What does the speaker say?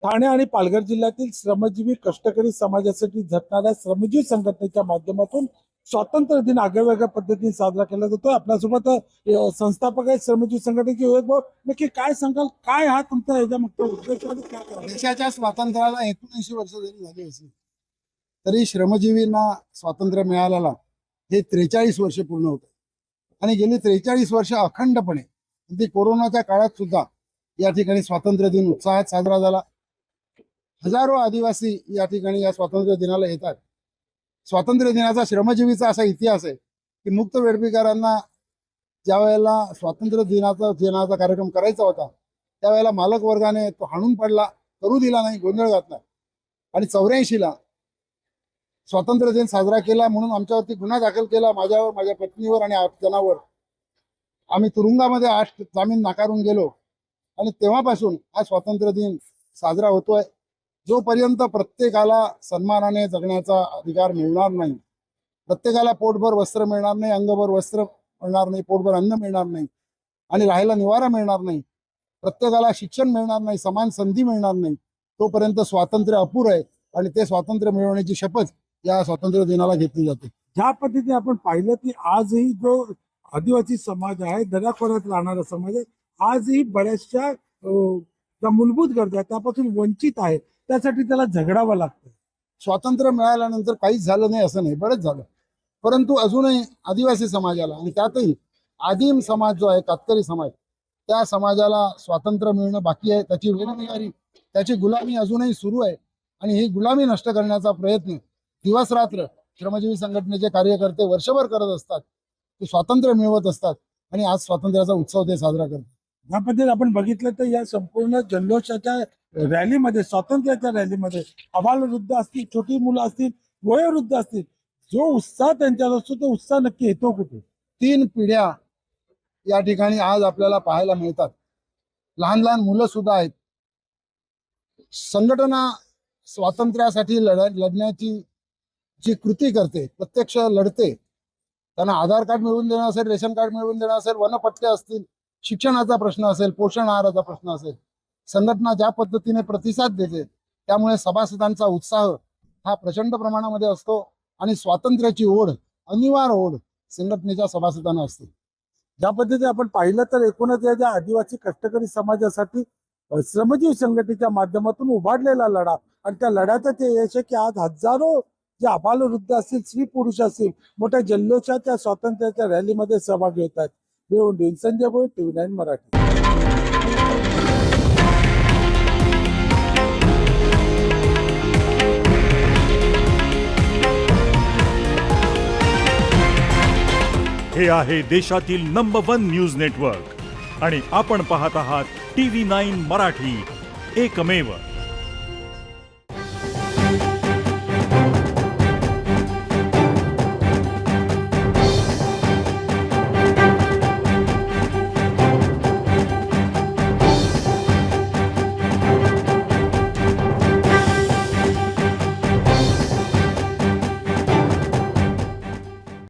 ठाणे आणि पालघर जिल्ह्यातील श्रमजीवी कष्टकरी समाजासाठी झटणाऱ्या श्रमजीवी संघटनेच्या माध्यमातून स्वातंत्र्य दिन आगळ्यावेगळ्या पद्धतीने साजरा केला जातो. आपल्यासोबत संस्थापक आहेत श्रमजीवी संघटनेचे विवेक भाऊ. नक्की काय सांगाल, काय हा तुमचा याच्या मागचा उद्देश आणि काय करायचं? देशाच्या स्वातंत्र्याला 79 वर्ष जरी झाली असली तरी श्रमजीवींना स्वातंत्र्य मिळालेला हे 43 वर्ष पूर्ण होत आणि गेली 43 वर्ष अखंडपणे अगदी कोरोनाच्या काळात सुद्धा या ठिकाणी स्वातंत्र्य दिन उत्साहात साजरा झाला. हजारो आदिवासी या ठिकाणी या स्वातंत्र्य दिनाला येतात. स्वातंत्र्य दिनाचा श्रमजीवीचा असा इतिहास आहे की मुक्त वेडफेकरांना ज्या वेळेला स्वातंत्र्य दिनाचा कार्यक्रम करायचा होता त्यावेळेला मालक वर्गाने तो हाणून पडला, करू दिला नाही, गोंधळ घातला आणि 84ला स्वातंत्र्य दिन साजरा केला म्हणून आमच्यावरती गुन्हा दाखल केला, माझ्यावर, माझ्या पत्नीवर आणि 8 जणांवर. आम्ही तुरुंगामध्ये 8 जामीन नाकारून गेलो आणि तेव्हापासून हा स्वातंत्र्य दिन साजरा होतोय. जोपर्यंत प्रत्येकाला सन्मानाने जगण्याचा अधिकार मिळणार नाही, प्रत्येकाला पोटभर वस्त्र मिळणार नाही, अंगभर वस्त्र मिळणार नाही, पोटभर अन्न मिळणार नाही आणि राहायला निवारा मिळणार नाही, प्रत्येकाला शिक्षण मिळणार नाही, समान संधी मिळणार नाही, तोपर्यंत स्वातंत्र्य अपुरं आहे आणि ते स्वातंत्र्य मिळवण्याची शपथ या स्वातंत्र्य दिनाला घेतली जाते. ज्या पद्धतीने आपण पाहिलं की आजही जो आदिवासी समाज आहे, दऱ्याखोऱ्यात राहणारा समाज आहे, आजही बऱ्याचशा ज्या मूलभूत गरजा आहेत त्यापासून वंचित आहे. त्यासाठी त्याला झगडावं लागतं. स्वातंत्र्य मिळाल्यानंतर काहीच झालं नाही असं नाही, बरंच झालं, परंतु अजूनही आदिवासी समाजाला आणि त्यातही आदिम समाज जो आहे, कातकरी समाज, त्या समाजाला स्वातंत्र्य मिळणं बाकी आहे. त्याची वेगवेगळी त्याची गुलामी अजूनही सुरू आहे आणि ही गुलामी नष्ट करण्याचा प्रयत्न दिवस रात्र श्रमजीवी संघटनेचे कार्यकर्ते वर्षभर करत असतात. ते स्वातंत्र्य मिळवत असतात आणि आज स्वातंत्र्याचा उत्सव ते साजरा करतात. या पद्धतीने आपण बघितलं तर या संपूर्ण जल्लोषाच्या रॅलीमध्ये, स्वातंत्र्याच्या रॅलीमध्ये अबालवृद्ध असतील, छोटी मुलं असतील, वयोवृद्ध असतील, जो उत्साह त्यांच्यात असतो तो उत्साह नक्की येतो कुठे? 3 पिढ्या या ठिकाणी आज आपल्याला पाहायला मिळतात. लहान लहान मुलं सुद्धा आहेत. संघटना स्वातंत्र्यासाठी लढण्याची जी कृती करते, प्रत्यक्ष लढते, त्यांना आधार कार्ड मिळवून देणं असेल, रेशन कार्ड मिळवून देणं असेल, वनपट्टे असतील, शिक्षणाचा प्रश्न असेल, पोषण आहाराचा प्रश्न असेल, संघटना ज्या पद्धतीने प्रतिसाद देते त्यामुळे सभासदांचा उत्साह हा प्रचंड प्रमाणामध्ये असतो आणि स्वातंत्र्याची ओढ, अनिवार्य ओढ संघटनेच्या सभासदांना असते. ज्या पद्धतीने आपण पाहिलं तर एकूणच या ज्या आदिवासी कष्टकरी समाजासाठी श्रमजीवी संघटनेच्या माध्यमातून उभारलेला लढा आणि त्या लढ्याचं ते यश आहे की आज हजारो जे अबालवृद्ध असतील, स्त्री पुरुष असतील, मोठ्या जल्लोषाच्या स्वातंत्र्याच्या रॅलीमध्ये सहभागी होत आहेत. संजय भोई, TV9 मराठी. हे आहे देशातील नंबर 1 न्यूज नेटवर्क आणि आपण पाहत आहात TV9 मराठी, एकमेव.